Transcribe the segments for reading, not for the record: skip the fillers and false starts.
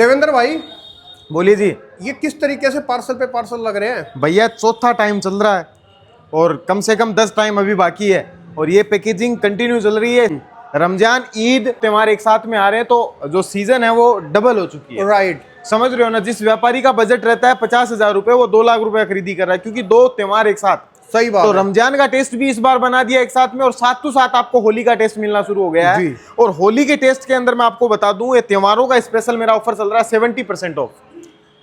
देवेंद्र भाई, बोलिए जी। ये किस तरीके से पार्सल पे पार्सल लग रहे हैं? भैया चौथा टाइम चल रहा है और कम से कम 10 टाइम अभी बाकी है और ये पैकेजिंग कंटिन्यू चल रही है। रमजान ईद त्योहार एक साथ में आ रहे हैं तो जो सीजन है वो डबल हो चुकी है। राइट, समझ रहे हो ना। जिस व्यापारी का बजट रहता है 50,000 रुपए, वो 2 लाख रुपए खरीदी कर रहा है क्योंकि 2 त्योहार एक साथ। सही बात तो है। रमजान का टेस्ट भी इस बार बना दिया एक साथ में और साथ तो साथ आपको होली का टेस्ट मिलना शुरू हो गया है। जी। और होली के टेस्ट के अंदर मैं आपको बता दूं, ये त्योहारों का स्पेशल मेरा ऑफर चल रहा है 70% ऑफ।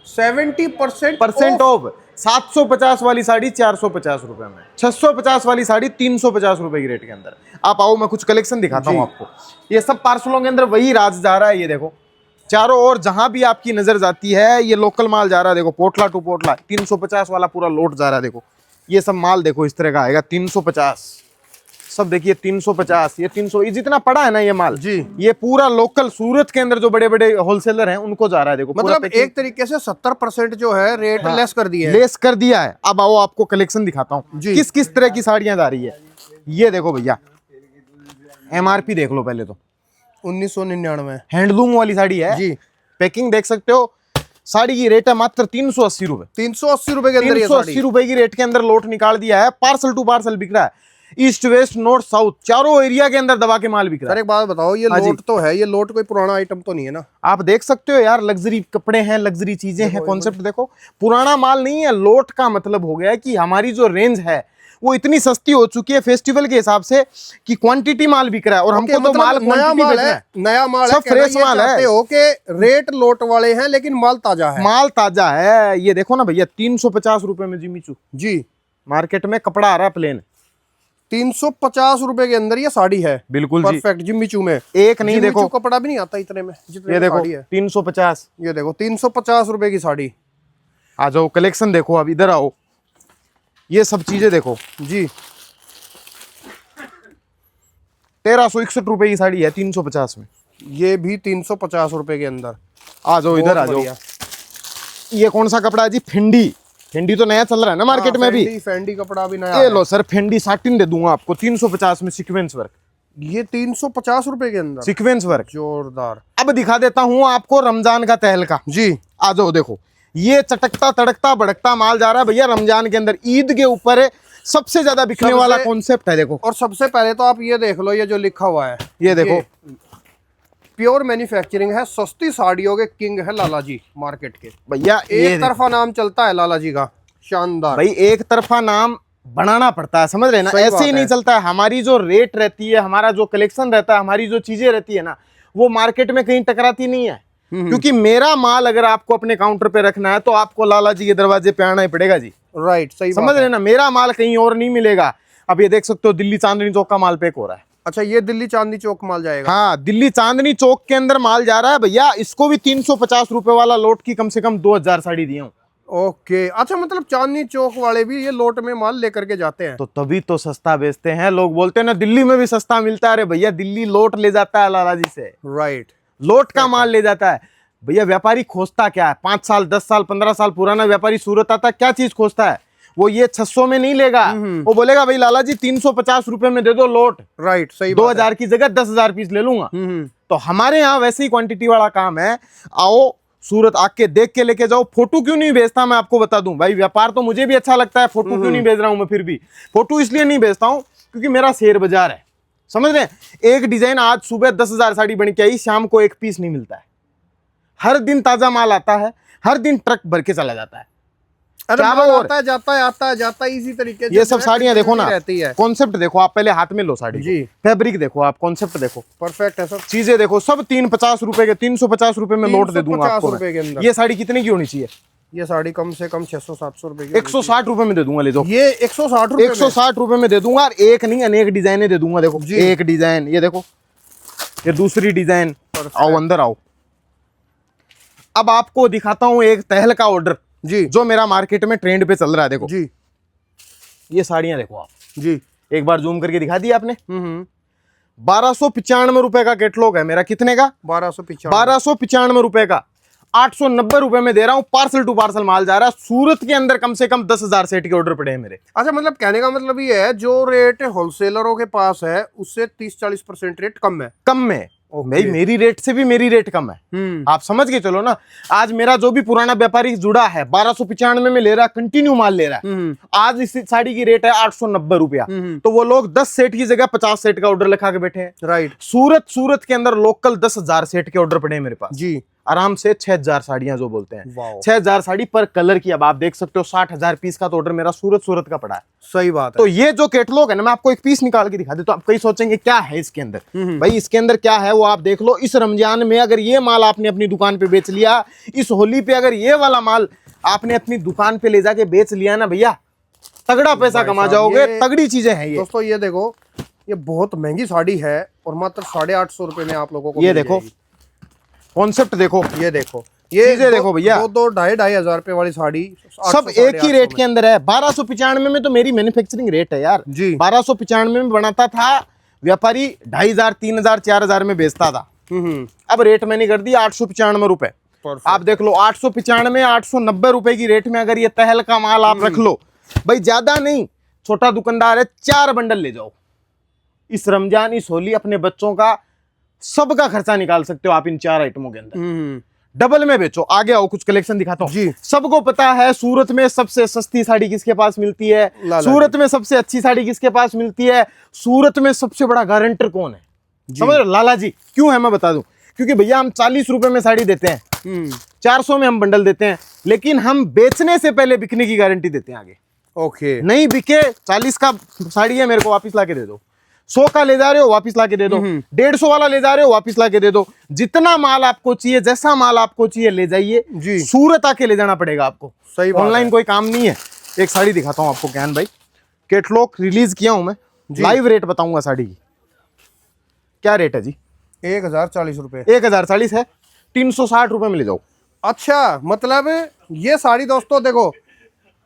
70% ऑफ। 750 वाली साड़ी 450 रुपए में, 650 वाली साड़ी 350 रुपए की रेट के अंदर। आप आओ, मैं कुछ कलेक्शन दिखाता हूँ आपको। ये सब पार्सलों के अंदर वही राज जा रहा है। ये देखो चारों ओर जहां भी आपकी नजर जाती है ये लोकल माल जा रहा है। देखो पोटला टू पोटला 350 वाला पूरा लोट जा रहा है। देखो ये सब माल देखो इस तरह का आएगा 350। सब देखिए 350, ये 300, ये जितना पड़ा है ना ये माल जी, ये पूरा लोकल सूरत के अंदर जो बड़े बड़े होलसेलर हैं उनको जा रहा है। देखो मतलब एक तरीके से 70% जो है रेट लेस कर दिया है। लेस कर दिया है। अब आओ आपको कलेक्शन दिखाता हूँ किस किस तरह की साड़ियां जा रही है। ये देखो भैया, एमआरपी देख लो पहले तो 1999 हैंडलूम वाली साड़ी है जी। पैकिंग देख सकते हो। साड़ी की रेट है मात्र 380 रुपए। 380 रुपए के अंदर ये 380 रुपए की रेट के अंदर लोट निकाल दिया है। पार्सल टू पार्सल बिक रहा है। ईस्ट वेस्ट नॉर्थ साउथ चारों एरिया के अंदर दबा के माल बिक रहा है। सर एक बात बताओ, ये हाँ लोट तो है, ये लोट कोई पुराना आइटम तो नहीं है ना? आप देख सकते हो यार, लग्जरी कपड़े हैं, लग्जरी चीजें हैं। कॉन्सेप्ट देखो, पुराना माल नहीं है। लोट का मतलब हो गया है कि हमारी जो रेंज है वो इतनी सस्ती हो चुकी है फेस्टिवल के हिसाब से कि क्वांटिटी माल बिक रहा है और हमको तो मतलब माल नया माल है, नया माल है, सब फ्रेश माल है। हो के रेट लोट वाले हैं लेकिन माल ताजा है। माल ताजा है। ये देखो ना भैया 350 रुपए में जिमीचू जी। मार्केट में कपड़ा आ रहा है प्लेन 350 रुपए के अंदर ये साड़ी है। बिल्कुल जी, परफेक्ट जिम्मीचू में। एक नहीं जिम्मीचू देखो कपड़ा भी नहीं आता इतने में जितने ये में देखो साड़ी है। 350। ये देखो 350 रुपए की साड़ी। आ जाओ कलेक्शन देखो, अब इधर आओ, ये सब चीजें देखो जी। 1361 रुपए की साड़ी है 350 में। ये भी 350 रुपए के अंदर। आ जाओ इधर आ जाओ। ये कौन सा कपड़ा है जी? फेंडी। फेंडी तो नया चल रहा है ना मार्केट में भी। फेंडी कपड़ा भी नया ये लो सर, फेंडी साटिन दे दूंगा आपको 350 में, सीक्वेंस वर्क। ये 350 रुपए के अंदर सीक्वेंस वर्क जोरदार। अब दिखा देता हूँ आपको रमजान का तहलका जी। आ जाओ देखो, ये चटकता तड़कता भड़कता माल जा रहा है भैया रमजान के अंदर। ईद के ऊपर सबसे ज्यादा बिकने वाला कॉन्सेप्ट है। देखो, और सबसे पहले तो आप ये देख लो, ये जो लिखा हुआ है ये देखो प्योर मैन्युफैक्चरिंग है, सस्ती साड़ियों के किंग है लाला जी मार्केट के। भैया एक तरफा नाम चलता है लाला जी का, शानदार। भाई एक तरफा नाम बनाना पड़ता है, समझ रहे ना, ऐसे ही नहीं चलता है। हमारी जो रेट रहती है, हमारा जो कलेक्शन रहता है, हमारी जो चीजें रहती है ना, वो मार्केट में कहीं टकराती नहीं है। क्योंकि मेरा माल अगर आपको अपने काउंटर पे रखना है तो आपको लाला जी के दरवाजे पे आना ही पड़ेगा जी। राइट, सही समझ रहे ना, मेरा माल कहीं और नहीं मिलेगा। अब ये देख सकते हो दिल्ली चांदनी चौक का माल पैक हो रहा है। अच्छा, ये दिल्ली चांदनी चौक माल जाएगा? हाँ, दिल्ली चांदनी चौक के अंदर माल जा रहा है भैया। इसको भी 350 रुपए वाला लोट की कम से कम 2000 साड़ी दी हूँ। ओके, अच्छा, मतलब चांदनी चौक वाले भी ये लोट में माल लेकर के जाते हैं तो तभी तो सस्ता बेचते हैं। लोग बोलते हैं ना दिल्ली में भी सस्ता मिलता है। अरे भैया दिल्ली लोट ले जाता है लाला जी से। राइट, लोट का माल ले जाता है भैया। व्यापारी खोजता क्या है? 5 साल 10 साल 15 साल पुराना व्यापारी सूरत आता है, क्या चीज खोजता है? वो ये 600 में नहीं लेगा, वो बोलेगा भाई लाला जी 350 रुपए में दे दो लोट। राइट, सही। 2000 की जगह 10,000 पीस ले लूंगा। तो हमारे यहाँ वैसे ही क्वांटिटी वाला काम है। आओ सूरत आके देख के लेके जाओ। फोटो क्यों नहीं भेजता मैं आपको बता दूं भाई, व्यापार तो मुझे भी अच्छा लगता है, फोटो क्यों नहीं भेज रहा हूं मैं? फिर भी फोटो इसलिए नहीं भेजता हूं क्योंकि मेरा शेयर बाजार है, समझ रहे हैं। एक डिजाइन आज सुबह 10,000 साड़ी बन के आई, शाम को एक पीस नहीं मिलता है। हर दिन ताजा माल आता है, हर दिन ट्रक भर के चला जाता है। अरे माल आता है जाता है इसी तरीके से। ये सब साड़ियां देखो ना, रहती है। कॉन्सेप्ट देखो आप, पहले हाथ में लो साड़ी जी। फैब्रिक देखो आप, कॉन्सेप्ट देखो, परफेक्ट है सब चीजें देखो। सब 350 रुपए के, 350 रुपए में लोट दे दूंगा आपको रुपए के अंदर। ये साड़ी कितने की होनी चाहिए? ये साड़ी कम से कम 600-700 रुपए की। 160 रुपए में दे दूंगा, ले जाओ। ये 160 रुपए 160 रुपए में दे दूंगा और एक नहीं अनेक डिजाइने दे दूंगा। देखो एक डिजाइन, ये देखो, ये दूसरी डिजाइन। आओ अंदर आओ। अब आपको दिखाता हूं एक तहलका ऑर्डर जी, जो मेरा मार्केट में ट्रेंड पे चल रहा है। देखो जी, ये साड़ियां देखो आप जी। एक बार जूम करके दिखा दी आपने। 1295 रुपए का कैटलॉग है मेरा। कितने का? 1295 रुपए का। 890 रुपए में दे रहा हूं। पार्सल टू पार्सल माल जा रहा है। सूरत के अंदर कम से कम 10,000 सेट के ऑर्डर पड़े हैं मेरे। अच्छा, मतलब कहने का मतलब ये है जो रेट होलसेलरों के पास है उससे 30-40% रेट कम है। कम में भाई मेरी रेट से भी मेरी रेट कम है। आप समझ के चलो ना। आज मेरा जो भी पुराना व्यापारी जुड़ा है 1295 में ले रहा है, कंटिन्यू माल ले रहा है। आज इस साड़ी की रेट है 890 रुपया। तो वो लोग 10 सेट की जगह 50 सेट का ऑर्डर लिखा के बैठे हैं। राइट। सूरत के अंदर लोकल 10,000 सेट के ऑर्डर पड़े हैं मेरे पास जी। आराम से 6,000 साड़ियां जो बोलते हैं, 6,000 साड़ी पर कलर की। अब आप देख सकते हो 60,000 पीस का तो ऑर्डर मेरा सूरत का पड़ा है। सही बात है। तो ये जो कैटलॉग है ना, मैं आपको एक पीस निकाल के दिखा देता हूं। आप कई सोचेंगे क्या है इसके अंदर। भाई इसके अंदर क्या है वो आप देख लो। इस रमजान में अगर ये माल आपने अपनी दुकान पे बेच लिया, इस होली पे अगर ये वाला माल आपने अपनी दुकान पे ले जाके बेच लिया ना भैया, तगड़ा पैसा कमा जाओगे। तगड़ी चीजें हैं ये। दोस्तों ये देखो, ये बहुत महंगी साड़ी है और मात्र 850 रुपए में आप लोगों को ये देखो कॉन्सेप्ट देखो, ये देखो, ये देखो भैया, 2-2 हजार रुपए वाली साड़ी सब एक ही रेट के अंदर है। 1295 में तो मेरी मैन्युफैक्चरिंग रेट है यार जी। 1295 में बनाता था व्यापारी, 2,500 3,000 4,000 में बेचता था। अब रेट मैंने कर दी 895 रुपए। आप देख लो 895 890 रुपए की रेट में अगर ये तहल का माल आप रख लो, भाई ज्यादा नहीं, छोटा दुकानदार है 4 बंडल ले जाओ। इस रमजान इस होली अपने बच्चों का सबका खर्चा निकाल सकते हो आप इन 4 आइटमों के अंदर। डबल में बेचो। आगे आओ कुछ कलेक्शन दिखाता हूँ जी। सबको पता है सूरत में सबसे सस्ती साड़ी किसके पास मिलती है, सूरत में सबसे अच्छी साड़ी किसके पास मिलती है, सूरत में सबसे बड़ा गारंटर कौन है, समझ रहे हो? लाला जी। क्यों है मैं बता दूं, क्योंकि भैया हम 40 रुपए में साड़ी देते हैं, 400 में हम बंडल देते हैं, लेकिन हम बेचने से पहले बिकने की गारंटी देते हैं आगे। ओके। नहीं बिके, 40 का साड़ी है मेरे को वापिस ला के दे दो, 100 का ले जा रहे हो वापिस ला के दे दो, 150 वाला ले जा रहे हो वापिस ला के दे दो। जितना माल आपको चाहिए, जैसा माल आपको चाहिए ले जाइए। सूरत आके ले जाना पड़ेगा आपको। सही, ऑनलाइन कोई काम नहीं है। एक साड़ी दिखाता हूं आपको ज्ञान भाई, कैटलॉग रिलीज किया हूं मैं, लाइव रेट बताऊंगा साड़ी की। क्या रेट है जी? 1040 रुपए। 1040 है, 360 रुपए में ले जाओ। अच्छा, मतलब ये साड़ी दोस्तों देखो,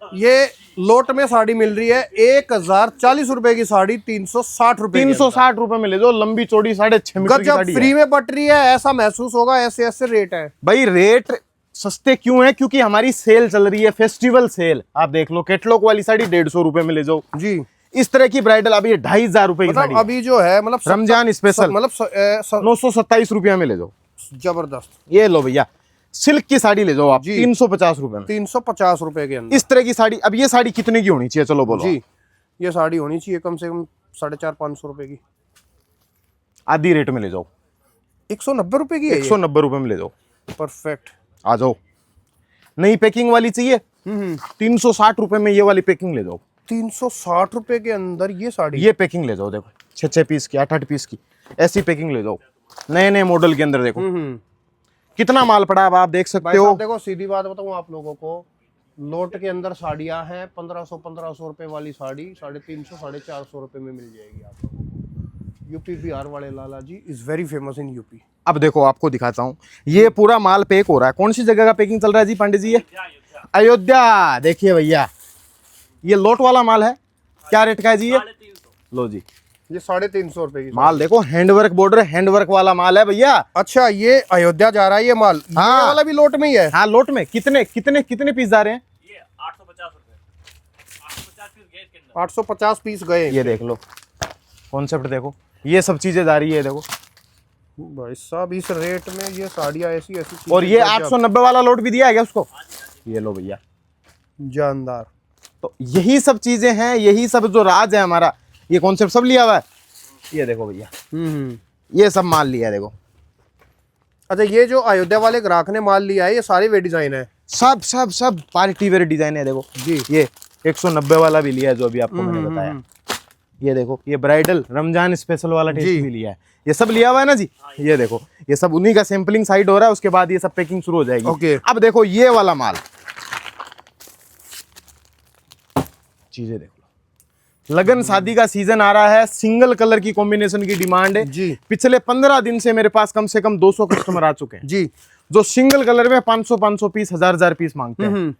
ये लोट में साड़ी मिल रही है 1040 रुपए की साड़ी 360 रुपए, 360 रुपए में ले जाओ। लंबी चौड़ी 6.5 मीटर की साड़ी फ्री में बट रही है, ऐसा महसूस होगा। ऐसे ऐसे रेट है भाई। रेट सस्ते क्यों है? क्योंकि हमारी सेल चल रही है, फेस्टिवल सेल। आप देख लो कैटलॉग वाली साड़ी 150 रुपए में ले जाओ जी। इस तरह की ब्राइडल अभी 2,500 रुपए की साड़ी अभी जो है, मतलब रमजान स्पेशल, मतलब 927 रुपया में ले जाओ। जबरदस्त। ये लो भैया, सिल्क की साड़ी ले जाओ आप 350 रुपए में, 350 रुपए के अंदर। इस तरह की साड़ी। अब ये साड़ी कितने की होनी चाहिए, चलो बोलो जी। ये साड़ी होनी चाहिए कम से कम 450-500 रुपए की। आधी रेट में ले जाओ, 190 रुपए की है। 190 रुपए में ले जाओ। परफेक्ट। आ जाओ। नई पैकिंग वाली चाहिए, 360 रुपए में ये वाली पैकिंग ले जाओ। 360 रुपए के अंदर ये साड़ी, ये पैकिंग ले जाओ। देखो 6-6 पीस की, 8-8 पीस की, ऐसी पैकिंग ले जाओ। नए नए मॉडल के अंदर देखो कितना माल पड़ा है, आप देख सकते हो। देखो सीधी बात बताऊं आप लोगों को, लोट के अंदर साड़ियां हैं 1500 रुपए वाली साड़ी 350 450 रुपए में मिल जाएगी आप लोगों को। यूपी बिहार वाले Lala ji is very famous in UP. अब देखो आपको दिखाता हूँ, ये पूरा माल पैक हो रहा है। कौन सी जगह का पैकिंग चल रहा है जी पांडे जी? ये अयोध्या। देखिए भैया, ये लोट वाला माल है। क्या रेट का है जी ये? लो जी, ये 350 रुपए की माल देखो, हैंडवर्क बॉर्डर, हैंडवर्क वाला माल है भैया। अच्छा, ये अयोध्या जा रहा है ये माल। हाँ, ये वाला भी लोट में ही है। हाँ लोट में। कितने कितने कितने पीस जा रहे हैं? ये 850 रुपए, 850 पीस गए इसके अंदर। 850 पीस गए। ये देख लो कॉन्सेप्ट देखो, ये सब चीजें जा रही है देखो भाई साहब। इस रेट में ये साड़ियाँ ऐसी ऐसी। और ये 890 वाला लोट भी दिया है क्या उसको? ये लो भैया, जानदार। तो यही सब चीजें हैं, यही सब जो राज है हमारा, ये कॉन्सेप्ट सब लिया हुआ है। ये देखो भैया, ये सब माल लिया है देखो। अच्छा, ये जो अयोध्या वाले ग्राहक ने माल लिया है, ये सारे वे डिजाइन है? सब सब सब पार्टी वेयर डिजाइन है देखो जी। ये 190 वाला भी लिया है जो अभी आपको मैंने बताया। ये देखो, ये ब्राइडल रमजान स्पेशल वाला टेस्ट भी लिया है। ये सब लिया हुआ है ना जी। ये देखो, ये सब उन्हीं का सैंपलिंग साइड हो रहा है, उसके बाद ये सब पैकिंग शुरू हो जाएगी। ओके। अब देखो ये वाला माल, चीजें देख लो। लगन शादी का सीजन आ रहा है, सिंगल कलर की कॉम्बिनेशन की डिमांड है जी। पिछले 15 दिन से मेरे पास कम से कम 200 कस्टमर आ चुके हैं जी, जो सिंगल कलर में 500 पीस 1000 पीस मांगते हैं।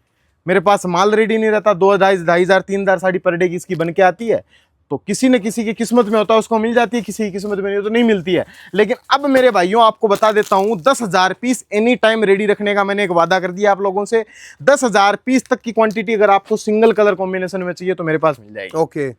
मेरे पास माल रेडी नहीं रहता, 2,500 3,000 साड़ी पर डे की इसकी बन के आती है। तो किसी न किसी की किस्मत में होता है, उसको मिल जाती है, किसी की किस्मत में नहीं तो नहीं मिलती है। लेकिन अब मेरे भाइयों आपको बता देता हूं, 10,000 पीस एनी टाइम रेडी रखने का मैंने एक वादा कर दिया आप लोगों से। 10,000 पीस तक की क्वांटिटी अगर आपको सिंगल कलर कॉम्बिनेशन में चाहिए तो मेरे पास मिल जाएगी। ओके,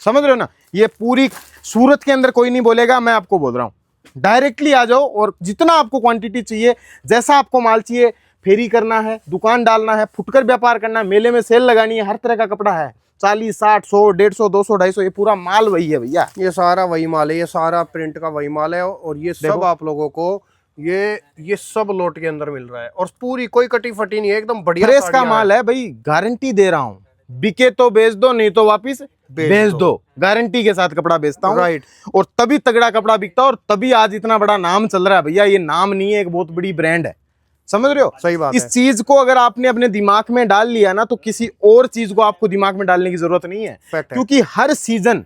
समझ रहे हो ना? ये पूरी सूरत के अंदर कोई नहीं बोलेगा, मैं आपको बोल रहा हूँ। डायरेक्टली आ जाओ और जितना आपको क्वांटिटी चाहिए, जैसा आपको माल चाहिए, फेरी करना है, दुकान डालना है, फुटकर व्यापार करना है, मेले में सेल लगानी है, हर तरह का कपड़ा है। 40, 60, 100, 150, 200, 250, ये पूरा माल वही है भैया। ये सारा वही माल है, ये सारा प्रिंट का वही माल है। और ये सब आप लोगों को ये सब लोट के अंदर मिल रहा है और पूरी कोई कटी फटी नहीं है, एकदम बढ़िया फ्रेश का साड़ियाँ माल है भाई, गारंटी दे रहा हूँ। बिके तो बेच दो, नहीं तो वापिस भेज दो। गारंटी के साथ कपड़ा बेचता हूँ। राइट। और तभी तगड़ा कपड़ा बिकता है और तभी आज इतना बड़ा नाम चल रहा है भैया। ये नाम नहीं है, एक बहुत बड़ी ब्रांड है, समझ रहे हो? सही बात इस है। चीज को अगर आपने अपने दिमाग में डाल लिया ना, तो किसी और चीज को आपको दिमाग में डालने की जरूरत नहीं है। फैक्ट है। क्योंकि हर सीजन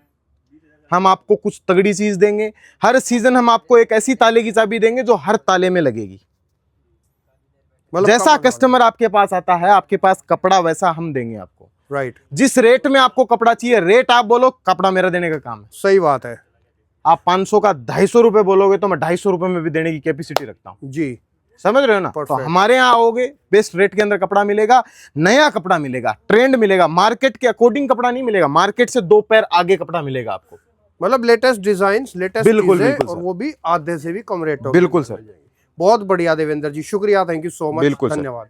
हम आपको कुछ तगड़ी चीज देंगे, हर सीजन हम आपको एक ऐसी ताले की चाबी देंगे जो हर ताले में लगेगी। मतलब जैसा कम- कस्टमर आपके पास आता है, आपके पास कपड़ा वैसा हम देंगे आपको। राइट। जिस रेट में आपको कपड़ा चाहिए, रेट आप बोलो, कपड़ा मेरा देने का काम है। सही बात है आप 500 का 250 रुपए बोलोगे तो मैं 250 रुपए में भी देने की कैपेसिटी रखता हूँ। जी। समझ रहे हो ना? तो Perfect. हमारे यहाँ आओगे, बेस्ट रेट के अंदर कपड़ा मिलेगा, नया कपड़ा मिलेगा, ट्रेंड मिलेगा, मार्केट के अकॉर्डिंग कपड़ा नहीं मिलेगा, मार्केट से 2 पैर आगे कपड़ा मिलेगा आपको। मतलब लेटेस्ट डिजाइन, लेटेस्ट बिल्कुल, चीजें, बिल्कुल और सर। वो भी आधे से भी कम रेट हो। बिल्कुल सर। बहुत बढ़िया देवेंद्र जी, शुक्रिया, थैंक यू सो मच, बिल्कुल सर। धन्यवाद।